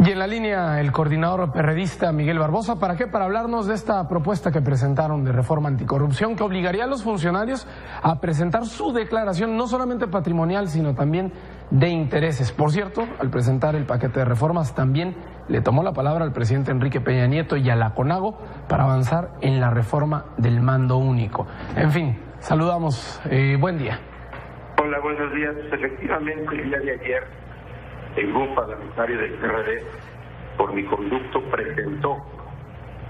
Y en la línea el coordinador perredista Miguel Barbosa, ¿para qué? Para hablarnos de esta propuesta que presentaron de reforma anticorrupción que obligaría a los funcionarios a presentar su declaración no solamente patrimonial sino también de intereses. Por cierto, al presentar el paquete de reformas también le tomó la palabra al presidente Enrique Peña Nieto y a la CONAGO para avanzar en la reforma del mando único. En fin, saludamos. Buen día. Hola, buenos días. Efectivamente, el día de ayer el grupo parlamentario del PRD, por mi conducto, presentó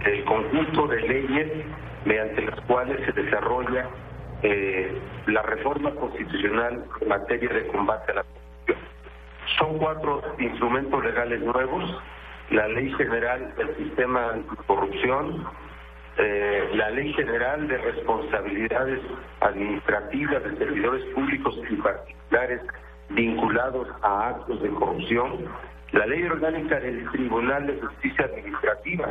el conjunto de leyes mediante las cuales se desarrolla la reforma constitucional en materia de combate a la corrupción. Son 4 instrumentos legales nuevos: la Ley General del Sistema Anticorrupción, la Ley General de Responsabilidades Administrativas de Servidores Públicos y Particulares vinculados a actos de corrupción, la Ley Orgánica del Tribunal de Justicia Administrativa,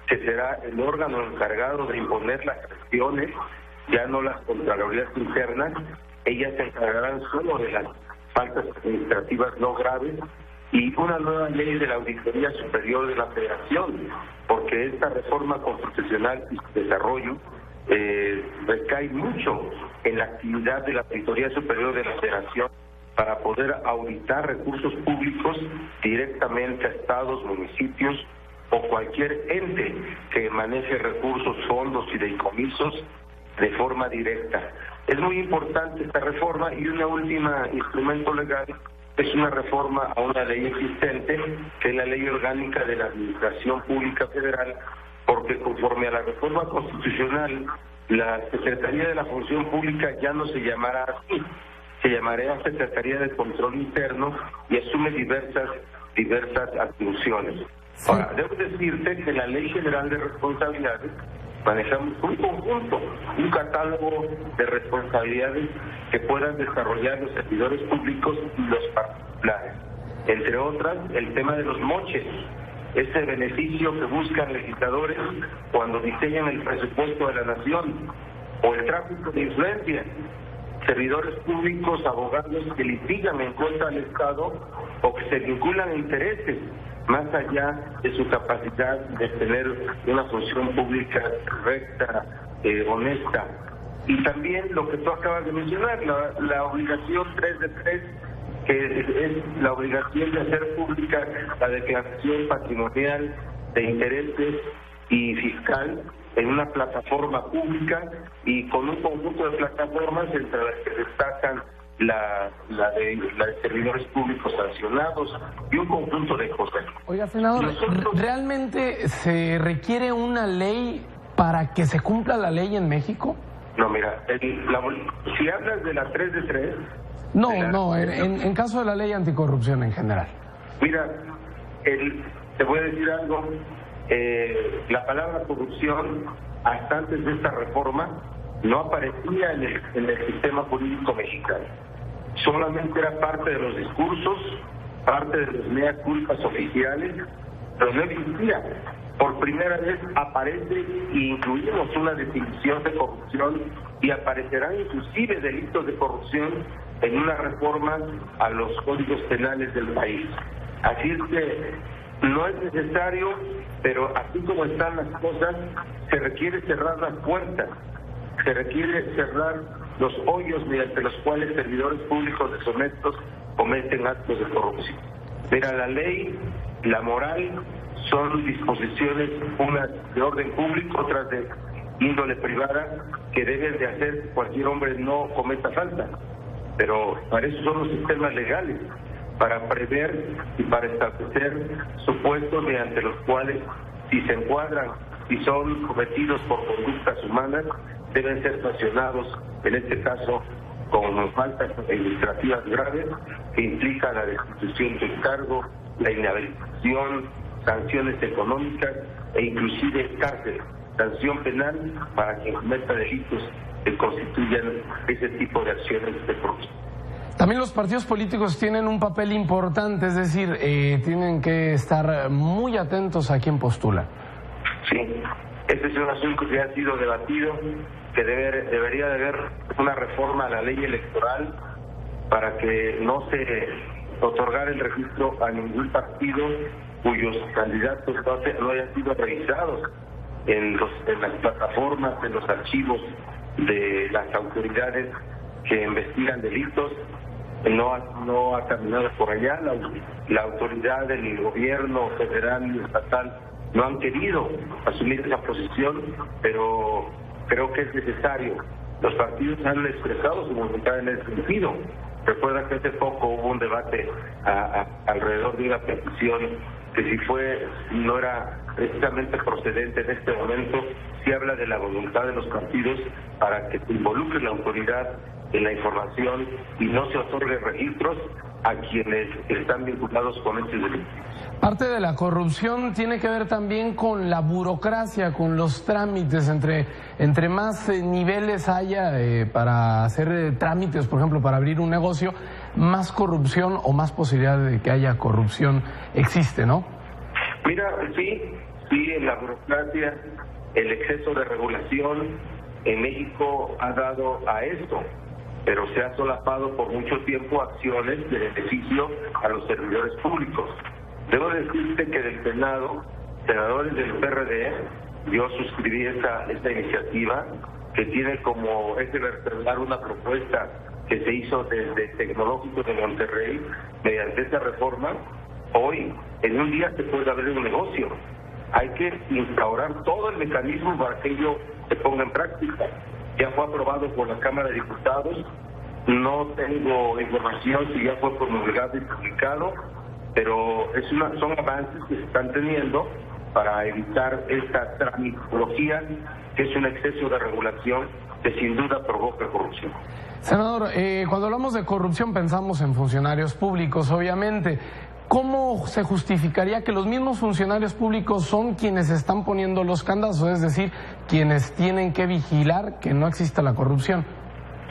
que será el órgano encargado de imponer las sanciones, ya no las contralorías internas. Ellas se encargarán solo de las faltas administrativas no graves, y una nueva ley de la Auditoría Superior de la Federación, porque esta reforma constitucional y su desarrollo recae mucho en la actividad de la Auditoría Superior de la Federación para poder auditar recursos públicos directamente a estados, municipios o cualquier ente que maneje recursos, fondos y fideicomisos de forma directa. Es muy importante esta reforma, y una última instrumento legal es una reforma a una ley existente, que es la Ley Orgánica de la Administración Pública Federal, porque conforme a la reforma constitucional, la Secretaría de la Función Pública ya no se llamará así, se llamará Secretaría de Control Interno y asume diversas atribuciones. Sí. Ahora, debo decirte que en la Ley General de Responsabilidades manejamos un conjunto, un catálogo de responsabilidades que puedan desarrollar los servidores públicos y los particulares. Entre otras, el tema de los moches, ese beneficio que buscan legisladores cuando diseñan el presupuesto de la nación, o el tráfico de influencia, servidores públicos, abogados que litigan en contra del Estado o que se vinculan a intereses más allá de su capacidad de tener una función pública recta, honesta. Y también lo que tú acabas de mencionar, la obligación 3 de 3, que es la obligación de hacer pública la declaración patrimonial de intereses y fiscal en una plataforma pública, y con un conjunto de plataformas entre las que destacan la de servidores públicos sancionados y un conjunto de cosas. Oiga, senador, ¿realmente se requiere una ley para que se cumpla la ley en México? No, mira, si hablas de la 3 de 3... No, en caso de la ley anticorrupción en general. Mira, te voy a decir algo. La palabra corrupción, hasta antes de esta reforma, no aparecía en el sistema jurídico mexicano. Solamente era parte de los discursos, parte de los mea culpas oficiales, pero no existía. Por primera vez aparece y incluimos una definición de corrupción, y aparecerán inclusive delitos de corrupción en una reforma a los códigos penales del país. Así es que no es necesario, pero así como están las cosas, se requiere cerrar las puertas, se requiere cerrar los hoyos mediante los cuales servidores públicos deshonestos cometen actos de corrupción. Mira, la ley, la moral, son disposiciones, unas de orden público, otras de índole privada, que deben de hacer cualquier hombre no cometa falta. Pero para eso son los sistemas legales, para prever y para establecer supuestos mediante los cuales, si se encuadran y son cometidos por conductas humanas, deben ser sancionados, en este caso con faltas administrativas graves que implican la destitución del cargo, la inhabilitación, sanciones económicas e inclusive cárcel, sanción penal para quien cometa delitos que constituyan ese tipo de acciones de corrupción. También los partidos políticos tienen un papel importante, es decir, tienen que estar muy atentos a quién postula. Sí, este es un asunto que ha sido debatido, que debería de haber una reforma a la ley electoral para que no se otorgara el registro a ningún partido cuyos candidatos no hayan sido revisados en las plataformas, en los archivos de las autoridades que investigan delitos. No ha caminado por allá. La autoridad del gobierno federal y estatal no han querido asumir esa posición, pero creo que es necesario. Los partidos han expresado su voluntad en ese sentido. Recuerda que hace poco hubo un debate alrededor de una petición que si no era precisamente procedente en este momento. Sí habla de la voluntad de los partidos para que se involucre la autoridad en la información y no se otorgue registros a quienes están vinculados con estos delitos. Parte de la corrupción tiene que ver también con la burocracia, con los trámites. Entre más niveles haya para hacer trámites, por ejemplo, para abrir un negocio, más corrupción o más posibilidad de que haya corrupción existe, ¿no? Mira, sí, en la burocracia, el exceso de regulación en México ha dado a esto, pero se ha solapado por mucho tiempo acciones de beneficio a los servidores públicos. Debo decirte que del Senado, senadores del PRD, yo suscribí esta iniciativa que tiene como eje vertebral una propuesta que se hizo desde Tecnológico de Monterrey. Mediante esta reforma, hoy, en un día se puede abrir un negocio. Hay que instaurar todo el mecanismo para que ello se ponga en práctica. Ya fue aprobado por la Cámara de Diputados, no tengo información si ya fue promulgado y publicado, pero son avances que se están teniendo para evitar esta tramitología, que es un exceso de regulación que sin duda provoca corrupción. Senador, cuando hablamos de corrupción pensamos en funcionarios públicos, obviamente. ¿Cómo se justificaría que los mismos funcionarios públicos son quienes están poniendo los candazos, es decir, quienes tienen que vigilar que no exista la corrupción?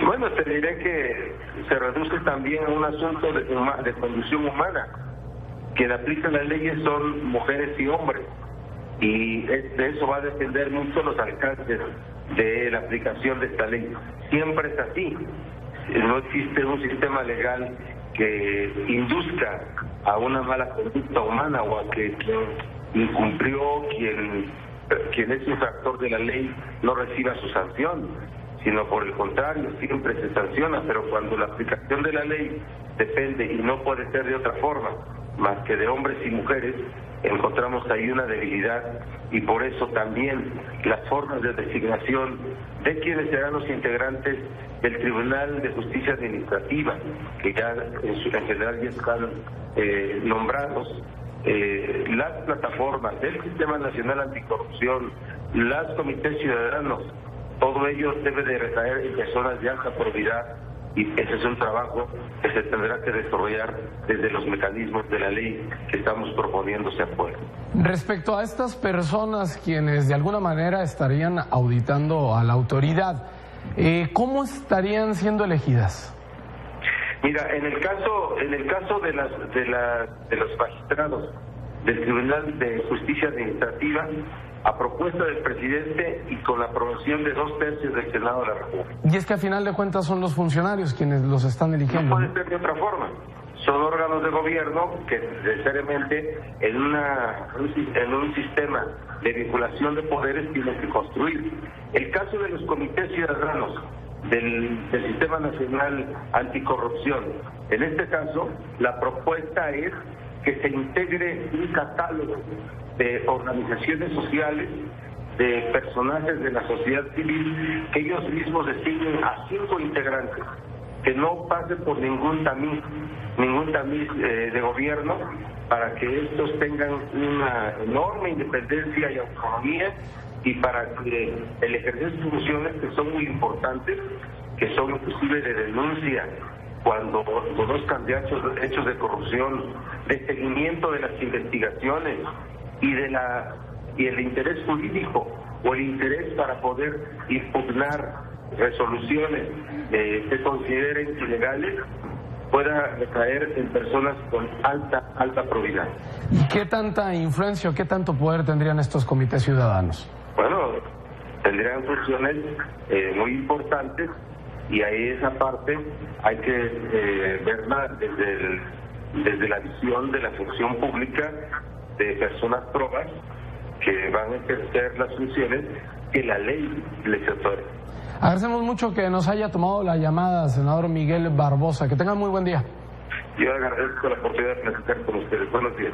Bueno, te diré que se reduce también a un asunto de conducción humana. Quien aplica las leyes son mujeres y hombres, y de eso va a depender mucho los alcances de la aplicación de esta ley. Siempre es así. No existe un sistema legal que induzca a una mala conducta humana o a que quien incumplió, quien es infractor de la ley, no reciba su sanción, sino por el contrario, siempre se sanciona. Pero cuando la aplicación de la ley depende, y no puede ser de otra forma más que de hombres y mujeres, encontramos ahí una debilidad, y por eso también las formas de designación de quienes serán los integrantes del Tribunal de Justicia Administrativa, que ya en general ya están nombrados, las plataformas del Sistema Nacional Anticorrupción, las comités ciudadanos, todo ello debe de recaer en personas de alta probidad, y ese es un trabajo que se tendrá que desarrollar desde los mecanismos de la ley que estamos proponiéndose afuera. Respecto a estas personas quienes de alguna manera estarían auditando a la autoridad, ¿cómo estarían siendo elegidas? Mira, en el caso de los magistrados del Tribunal de Justicia Administrativa, a propuesta del presidente y con la aprobación de 2/3 del Senado de la República. Y es que a final de cuentas son los funcionarios quienes los están eligiendo. No puede ser de otra forma. Son órganos de gobierno que necesariamente en un sistema de vinculación de poderes tienen que construir. El caso de los comités ciudadanos del Sistema Nacional Anticorrupción, en este caso la propuesta es que se integre un catálogo de organizaciones sociales, de personajes de la sociedad civil, que ellos mismos designen a 5 integrantes, que no pase por ningún tamiz de gobierno, para que estos tengan una enorme independencia y autonomía, y para que el ejercer sus funciones, que son muy importantes, que son inclusive de denuncia cuando conozcan de hechos de corrupción, de seguimiento de las investigaciones y el interés jurídico o el interés para poder impugnar resoluciones que consideren ilegales, pueda recaer en personas con alta probidad. ¿Y qué tanta influencia o qué tanto poder tendrían estos comités ciudadanos? Bueno, tendrían funciones muy importantes, y ahí esa parte hay que verla desde la visión de la función pública, de personas probas que van a ejercer las funciones que la ley les otorga. Agradecemos mucho que nos haya tomado la llamada, senador Miguel Barbosa. Que tenga muy buen día. Yo agradezco la oportunidad de platicar con ustedes. Buenos días.